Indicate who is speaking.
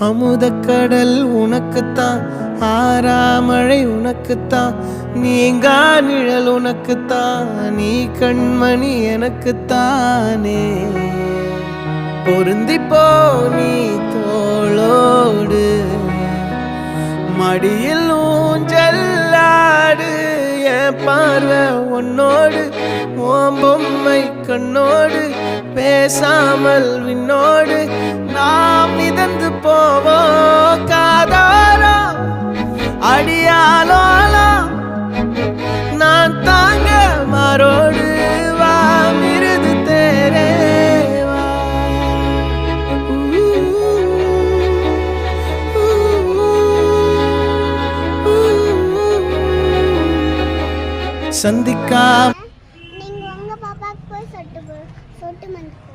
Speaker 1: அமுதக்கடல் உனக்குத்தான், ஆறாமழை உனக்குத்தான், நீங்கா நிழல் உனக்குத்தான், நீ கண்மணி எனக்குத்தானே. பொருந்திப்போ நீ தோளோடு, மடியில் ஊஞ்சல்லாடு, என் பார்வை உன்னோடு, ஓம் பொம்மை கண்ணோடு, பேசாமல் விண்ணோடு நாம் மிதந்து போவோம் காதாரோ அடியாலோலோ, நான் தாங்க மாறோடு வா மிருது தேரே வா. சந்திக்கா
Speaker 2: நீங்க உங்க பாப்பாக்கு போய் சொட்டு மந்து